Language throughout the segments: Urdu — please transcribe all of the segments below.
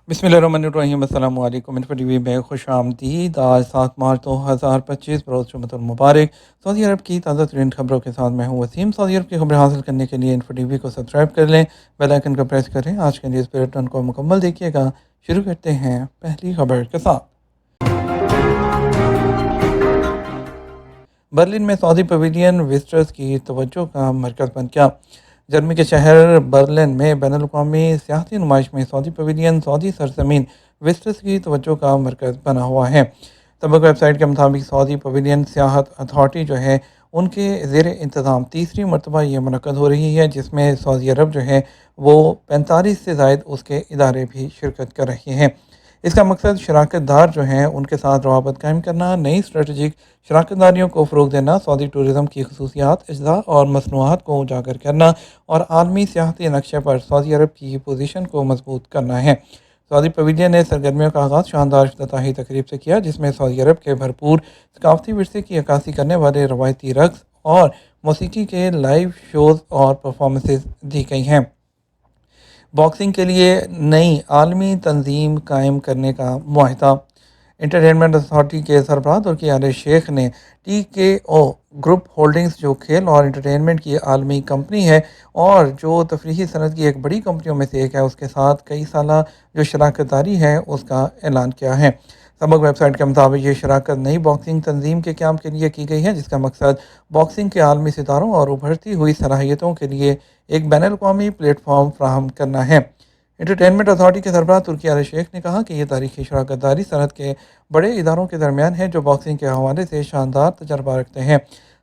بسم اللہ الرحمن الرحیم، السلام علیکم۔ انفو ٹی وی میں خوش آمدید۔ آج 7 مارچ 2025 بروز جمعۃ المبارک۔ سعودی عرب کی تازہ ترین خبروں کے ساتھ میں ہوں وسیم۔ سعودی عرب کی خبریں حاصل کرنے کے لیے انفو ٹی وی کو سبسکرائب کر لیں، بیل آئکن کو پریس کریں۔ آج کے نیوز بلیٹن کو مکمل دیکھیے گا۔ شروع کرتے ہیں پہلی خبر کے ساتھ۔ برلن میں سعودی پویلین وزٹرز کی توجہ کا مرکز بن گیا۔ جرمنی کے شہر برلن میں بین الاقوامی سیاحتی نمائش میں سعودی پویلین سعودی سرزمین وزٹرز کی توجہ کا مرکز بنا ہوا ہے۔ سبق ویب سائٹ کے مطابق سعودی پویلین سیاحت اتھارٹی جو ہے ان کے زیر انتظام تیسری مرتبہ یہ منعقد ہو رہی ہے، جس میں سعودی عرب جو ہے وہ 45 سے زائد اس کے ادارے بھی شرکت کر رہے ہیں۔ اس کا مقصد شراکت دار جو ہیں ان کے ساتھ روابط قائم کرنا، نئی اسٹریٹجک شراکت داریوں کو فروغ دینا، سعودی ٹورزم کی خصوصیات، اجزاء اور مصنوعات کو اجاگر کرنا اور عالمی سیاحتی نقشے پر سعودی عرب کی پوزیشن کو مضبوط کرنا ہے۔ سعودی پویلین نے سرگرمیوں کا آغاز شاندار افتتاحی تقریب سے کیا، جس میں سعودی عرب کے بھرپور ثقافتی ورثے کی عکاسی کرنے والے روایتی رقص اور موسیقی کے لائیو شوز اور پرفارمنسز دی گئی ہیں۔ باکسنگ کے لیے نئی عالمی تنظیم قائم کرنے کا معاہدہ۔ انٹرٹینمنٹ اتھارٹی کے سربراہ ترکی آل شیخ نے ٹی کے او گروپ ہولڈنگز، جو کھیل اور انٹرٹینمنٹ کی عالمی کمپنی ہے اور جو تفریحی صنعت کی ایک بڑی کمپنیوں میں سے ایک ہے، اس کے ساتھ کئی سالہ جو شراکت داری ہے اس کا اعلان کیا ہے۔ سبق ویب سائٹ کے مطابق یہ شراکت نئی باکسنگ تنظیم کے قیام کے لیے کی گئی ہے، جس کا مقصد باکسنگ کے عالمی ستاروں اور ابھرتی ہوئی صلاحیتوں کے لیے ایک بین الاقوامی پلیٹ فارم فراہم کرنا ہے۔ انٹرٹینمنٹ اتھارٹی کے سربراہ ترکی آل شیخ نے کہا کہ یہ تاریخی شراکت داری صنعت کے بڑے اداروں کے درمیان ہے جو باکسنگ کے حوالے سے شاندار تجربہ رکھتے ہیں۔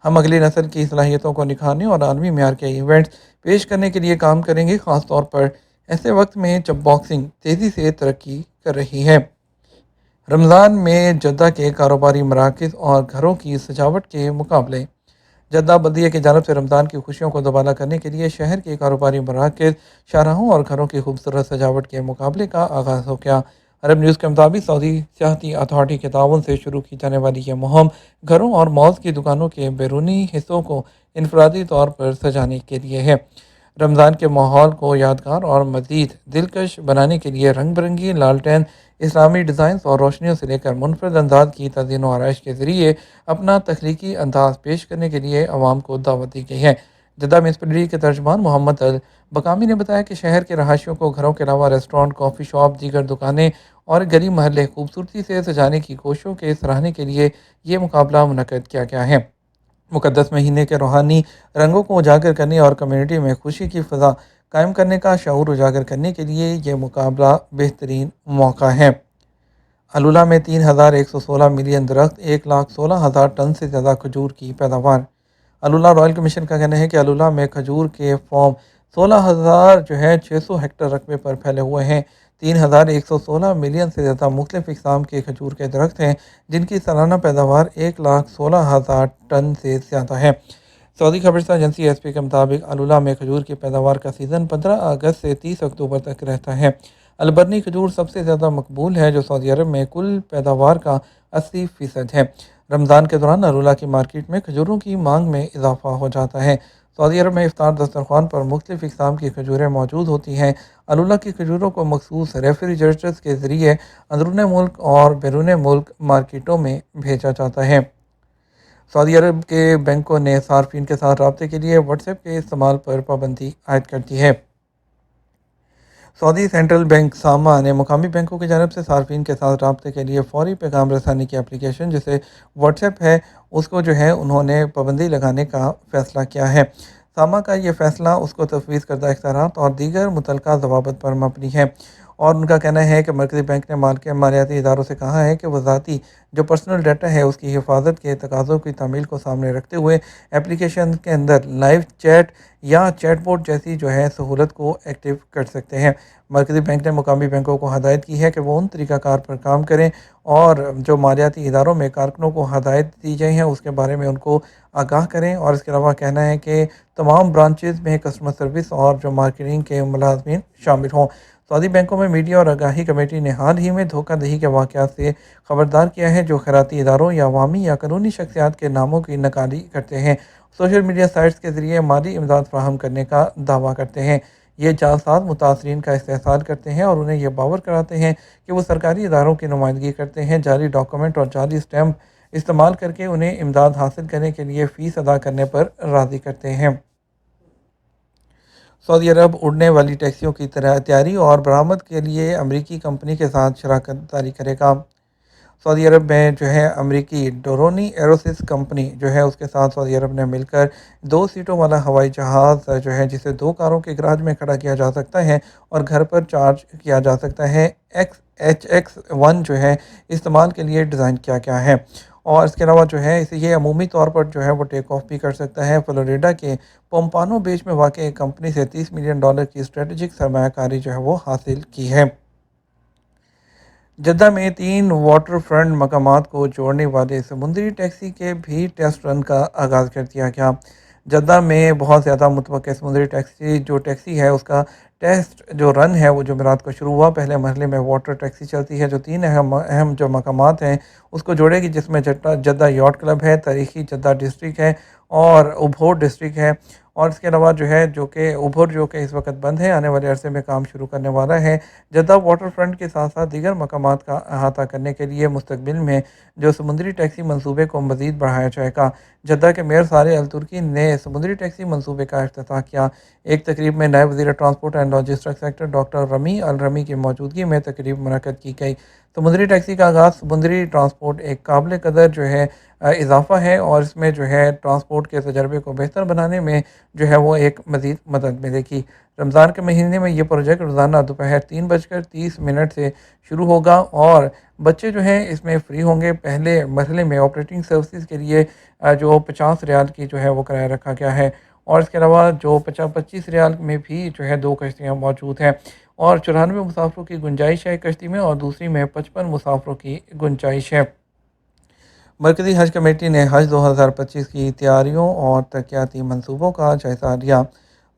ہم اگلی نسل کی صلاحیتوں کو نکھارنے اور عالمی معیار کے ایونٹس پیش کرنے کے لیے کام کریں گے، خاص طور پر ایسے وقت میں جب باکسنگ تیزی سے ترقی کر رہی ہے۔ رمضان میں جدہ کے کاروباری مراکز اور گھروں کی سجاوٹ کے مقابلے۔ جدہ بلدیہ کی جانب سے رمضان کی خوشیوں کو دوبالا کرنے کے لیے شہر کے کاروباری مراکز، شاہراہوں اور گھروں کی خوبصورت سجاوٹ کے مقابلے کا آغاز ہو گیا۔ عرب نیوز کے مطابق سعودی سیاحتی اتھارٹی کے تعاون سے شروع کی جانے والی یہ مہم گھروں اور مالز کی دکانوں کے بیرونی حصوں کو انفرادی طور پر سجانے کے لیے ہے۔ رمضان کے ماحول کو یادگار اور مزید دلکش بنانے کے لیے رنگ برنگی لالٹین، اسلامی ڈیزائنز اور روشنیوں سے لے کر منفرد انداز کی تزئین و آرائش کے ذریعے اپنا تخلیقی انداز پیش کرنے کے لیے عوام کو دعوت دی گئی ہے۔ جدہ میونسپلٹی کے ترجمان محمد البقامی نے بتایا کہ شہر کے رہائشیوں کو گھروں کے علاوہ ریسٹورانٹ، کافی شاپ، دیگر دکانیں اور گلی محلے خوبصورتی سے سجانے کی کوششوں کے سراہنے کے لیے یہ مقابلہ منعقد کیا گیا ہے۔ مقدس مہینے کے روحانی رنگوں کو اجاگر کرنے اور کمیونٹی میں خوشی کی فضا قائم کرنے کا شعور اجاگر کرنے کے لیے یہ مقابلہ بہترین موقع ہے۔ الولا میں 3116 ملین درخت، 116,000 ٹن سے زیادہ کھجور کی پیداوار۔ الولا رائل کمیشن کا کہنا ہے کہ الولا میں کھجور کے فارم 16,600 ہیکٹر رقبے پر پھیلے ہوئے ہیں۔ 3116 ملین سے زیادہ مختلف اقسام کے کھجور کے درخت ہیں، جن کی سالانہ پیداوار 116,000 ٹن سے زیادہ ہے۔ سعودی خبررساں ایجنسی ایس پی کے مطابق الولا میں کھجور کی پیداوار کا سیزن 15 اگست سے 30 اکتوبر تک رہتا ہے۔ البرنی کھجور سب سے زیادہ مقبول ہے، جو سعودی عرب میں کل پیداوار کا 80% ہے۔ رمضان کے دوران الولا کی مارکیٹ میں کھجوروں کی مانگ میں اضافہ ہو جاتا ہے۔ سعودی عرب میں افطار دسترخوان پر مختلف اقسام کی کھجوریں موجود ہوتی ہیں۔ الولا کی کھجوروں کو مخصوص ریفریجریٹرز کے ذریعے اندرون ملک اور بیرون ملک مارکیٹوں میں بھیجا جاتا ہے۔ سعودی عرب کے بینکوں نے صارفین کے ساتھ رابطے کے لیے واٹس ایپ کے استعمال پر پابندی عائد کر دی ہے۔ سعودی سینٹرل بینک ساما نے مقامی بینکوں کی جانب سے صارفین کے ساتھ رابطے کے لیے فوری پیغام رسانی کی اپلیکیشن، جسے واٹس ایپ ہے، اس کو جو ہے انہوں نے پابندی لگانے کا فیصلہ کیا ہے۔ ساما کا یہ فیصلہ اس کو تفویض کردہ اختیارات اور دیگر متعلقہ ضوابط پر مبنی ہے، اور ان کا کہنا ہے کہ مرکزی بینک نے مالیاتی اداروں سے کہا ہے کہ وہ ذاتی جو پرسنل ڈیٹا ہے اس کی حفاظت کے تقاضوں کی تعمیل کو سامنے رکھتے ہوئے ایپلیکیشن کے اندر لائیو چیٹ یا چیٹ بوٹ جیسی جو ہے سہولت کو ایکٹیو کر سکتے ہیں۔ مرکزی بینک نے مقامی بینکوں کو ہدایت کی ہے کہ وہ ان طریقہ کار پر کام کریں اور جو مالیاتی اداروں میں کارکنوں کو ہدایت دی گئی ہیں اس کے بارے میں ان کو آگاہ کریں، اور اس کے علاوہ کہنا ہے کہ تمام برانچز میں کسٹمر سروس اور جو مارکیٹنگ کے ملازمین شامل ہوں۔ سعودی بینکوں میں میڈیا اور آگاہی کمیٹی نے حال ہی میں دھوکہ دہی کے واقعات سے خبردار کیا ہے، جو خیراتی اداروں یا عوامی یا قانونی شخصیات کے ناموں کی نقالی کرتے ہیں، سوشل میڈیا سائٹس کے ذریعے مالی امداد فراہم کرنے کا دعویٰ کرتے ہیں یہ جاسات متاثرین کا استحصال کرتے ہیں اور انہیں یہ باور کراتے ہیں کہ وہ سرکاری اداروں کی نمائندگی کرتے ہیں، جعلی ڈاکومنٹ اور جعلی اسٹیمپ استعمال کر کے انہیں امداد حاصل کرنے کے لیے فیس ادا کرنے پر راضی کرتے ہیں۔ سعودی عرب اڑنے والی ٹیکسیوں کی تیاری اور برآمد کے لیے امریکی کمپنی کے ساتھ شراکت داری کرے گا۔ سعودی عرب میں جو ہے امریکی ڈورونی ایروسس کمپنی جو ہے اس کے ساتھ سعودی عرب نے مل کر 2 سیٹوں والا ہوائی جہاز جو ہے جسے 2 کاروں کے گراج میں کھڑا کیا جا سکتا ہے اور گھر پر چارج کیا جا سکتا ہے، HX-1 جو ہے استعمال کے لیے ڈیزائن کیا گیا ہے، اور اس کے علاوہ جو ہے اسے یہ عمومی طور پر جو ہے وہ ٹیک آف بھی کر سکتا ہے۔ فلوریڈا کے پومپانو بیچ میں واقع ایک کمپنی سے $30 ملین کی اسٹریٹجک سرمایہ کاری جو ہے وہ حاصل کی ہے۔ جدہ میں 3 واٹر فرنٹ مقامات کو جوڑنے والے سمندری ٹیکسی کے بھی ٹیسٹ رن کا آغاز کر دیا گیا۔ جدہ میں بہت زیادہ متوقع سمندری ٹیکسی ہے اس کا ٹیسٹ جو رن ہے وہ جمعرات کو شروع ہوا۔ پہلے مرحلے میں واٹر ٹیکسی چلتی ہے جو 3 اہم جو مقامات ہیں اس کو جوڑے گی، جس میں جدہ یاٹ کلب ہے، تاریخی جدہ ڈسٹرکٹ ہے اور ابھور ڈسٹرکٹ ہے، اور اس کے علاوہ جو ہے جو کہ ابھر جو کہ اس وقت بند ہے، آنے والے عرصے میں کام شروع کرنے والا ہے۔ جدہ واٹر فرنٹ کے ساتھ ساتھ دیگر مقامات کا احاطہ کرنے کے لیے مستقبل میں جو سمندری ٹیکسی منصوبے کو مزید بڑھایا جائے گا۔ جدہ کے میئر صالح الترکی نے سمندری ٹیکسی منصوبے کا افتتاح کیا۔ ایک تقریب میں نائب وزیر transport and logistics sector doctor Rumaih Al Rumaih کی موجودگی میں تقریب منعقد کی گئی۔ سمندری ٹیکسی کا آغاز سمندری ٹرانسپورٹ ایک قابل قدر جو ہے اضافہ ہے، اور اس میں جو ہے ٹرانسپورٹ کے تجربے کو بہتر بنانے میں جو ہے وہ ایک مزید مدد ملے گی۔ رمضان کے مہینے میں یہ پروجیکٹ روزانہ دوپہر 3:30 سے شروع ہوگا اور بچے جو ہیں اس میں فری ہوں گے۔ پہلے مرحلے میں آپریٹنگ سروسز کے لیے جو 50 ریال کی جو ہے وہ کرایہ رکھا گیا ہے، اور اس کے علاوہ جو 25 ریال میں بھی جو ہے 2 کشتیاں موجود ہیں، اور 94 مسافروں کی گنجائش ہے ایک کشتی میں، اور دوسری میں 55 مسافروں کی گنجائش ہے۔ مرکزی حج کمیٹی نے حج 2025 کی تیاریوں اور ترقیاتی منصوبوں کا جائزہ لیا۔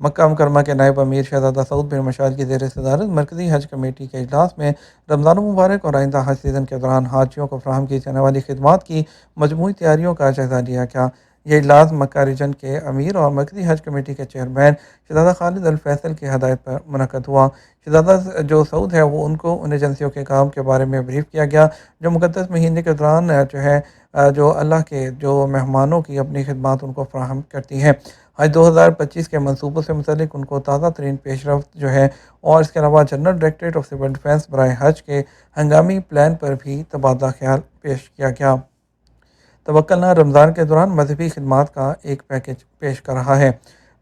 مکہ مکرمہ کے نائب امیر شہزادہ سعود بن مشعل کی زیر صدارت مرکزی حج کمیٹی کے اجلاس میں رمضان المبارک اور آئندہ حج سیزن کے دوران حاجیوں کو فراہم کی جانے والی خدمات کی مجموعی تیاریوں کا جائزہ لیا گیا۔ یہ اجلاس مکہ ریجن کے امیر اور مرکزی حج کمیٹی کے چیئرمین شہزادہ خالد الفیصل کی ہدایت پر منعقد ہوا۔ شہزادہ جو سعود ہے وہ ان ایجنسیوں کے کام کے بارے میں بریف کیا گیا جو مقدس مہینے کے دوران جو ہے جو اللہ کے جو مہمانوں کی اپنی خدمات ان کو فراہم کرتی ہیں۔ حج 2025 کے منصوبوں سے متعلق ان کو تازہ ترین پیش رفت جو ہے، اور اس کے علاوہ general directorate of civil defence برائے حج کے ہنگامی پلان پر بھی تبادلہ خیال پیش کیا گیا۔ توکلنا رمضان کے دوران مذہبی خدمات کا ایک پیکج پیش کر رہا ہے۔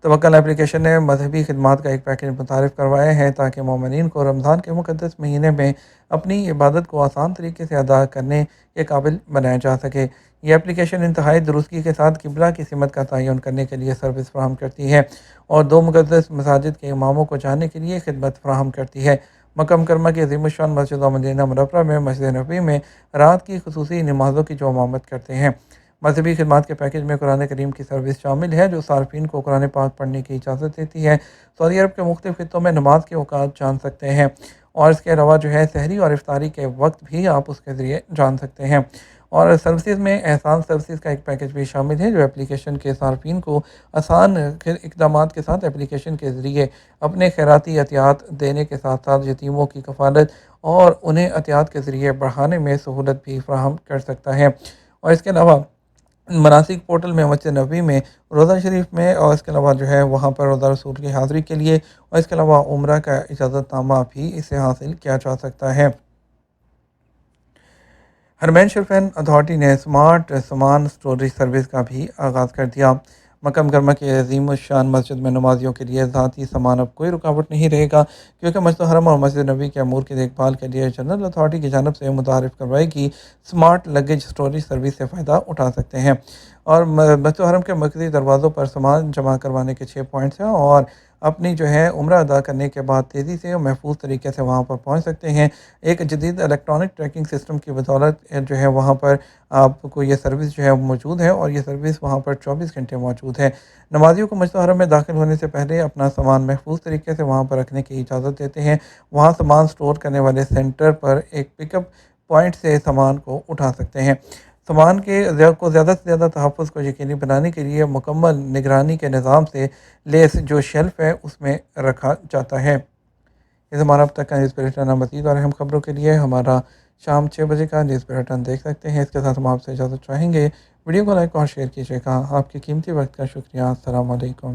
توکلنا اپلیکیشن نے مذہبی خدمات کا ایک پیکج متعارف کروایا ہے تاکہ مومنین کو رمضان کے مقدس مہینے میں اپنی عبادت کو آسان طریقے سے ادا کرنے کے قابل بنایا جا سکے۔ یہ اپلیکیشن انتہائی درستگی کے ساتھ قبلہ کی سمت کا تعین کرنے کے لیے سروس فراہم کرتی ہے اور 2 مقدس مساجد کے اماموں کو جاننے کے لیے خدمت فراہم کرتی ہے۔ مکہ مکرمہ کی عظیم الشان مسجد و مدینہ منورہ میں مسجد نبوی میں رات کی خصوصی نمازوں کی جو امامت کرتے ہیں۔ مذہبی خدمات کے پیکج میں قرآن کریم کی سروس شامل ہے جو صارفین کو قرآن پاک پڑھنے کی اجازت دیتی ہے۔ سعودی عرب کے مختلف خطوں میں نماز کے اوقات جان سکتے ہیں، اور اس کے علاوہ جو ہے سحری اور افطاری کے وقت بھی آپ اس کے ذریعے جان سکتے ہیں۔ اور سروسز میں احسان سروسز کا ایک پیکج بھی شامل ہے جو اپلیکیشن کے صارفین کو آسان اقدامات کے ساتھ اپلیکیشن کے ذریعے اپنے خیراتی عطیات دینے کے ساتھ ساتھ یتیموں کی کفالت اور انہیں عطیات کے ذریعے بڑھانے میں سہولت بھی فراہم کر سکتا ہے۔ اور اس کے علاوہ مناسک پورٹل میں مسجد نبوی میں روزہ شریف میں، اور اس کے علاوہ جو ہے وہاں پر روزہ رسول کی حاضری کے لیے، اور اس کے علاوہ عمرہ کا اجازت نامہ بھی اسے حاصل کیا جا سکتا ہے۔ حرمین شریفین اتھارٹی نے اسمارٹ سامان اسٹوریج سروس کا بھی آغاز کر دیا۔ مکہ مکرمہ کی عظیم الشان مسجد میں نمازیوں کے لیے ذاتی سامان اب کوئی رکاوٹ نہیں رہے گا، کیونکہ مسجد الحرم اور مسجد نبوی کے امور کی دیکھ بھال کے لیے جنرل اتھارٹی کی جانب سے متعارف کروائی گئی اسمارٹ لگیج اسٹوریج سروس سے فائدہ اٹھا سکتے ہیں۔ اور مسجد الحرم کے مرکزی دروازوں پر سامان جمع کروانے کے 6 پوائنٹس ہیں، اور اپنی جو ہے عمرہ ادا کرنے کے بعد تیزی سے اور محفوظ طریقے سے وہاں پر پہنچ سکتے ہیں۔ ایک جدید الیکٹرانک ٹریکنگ سسٹم کی بدولت جو ہے وہاں پر آپ کو یہ سروس جو ہے موجود ہے، اور یہ سروس وہاں پر 24 گھنٹے موجود ہے۔ نمازیوں کو مسجد الحرم میں داخل ہونے سے پہلے اپنا سامان محفوظ طریقے سے وہاں پر رکھنے کی اجازت دیتے ہیں۔ وہاں سامان سٹور کرنے والے سینٹر پر ایک پک اپ پوائنٹ سے سامان کو اٹھا سکتے ہیں۔ سامان کے کو زیادہ سے زیادہ تحفظ کو یقینی بنانے کے لیے مکمل نگرانی کے نظام سے لیس جو شیلف ہے اس میں رکھا جاتا ہے۔ یہ ہمارا اب تک کا نیوز بلیٹن۔ مزید اور اہم خبروں کے لیے ہمارا شام 6 بجے کا نیوز بلیٹن دیکھ سکتے ہیں۔ اس کے ساتھ ہم آپ سے اجازت چاہیں گے۔ ویڈیو کو لائک اور شیئر کیجیے گا۔ آپ کے قیمتی وقت کا شکریہ۔ السلام علیکم۔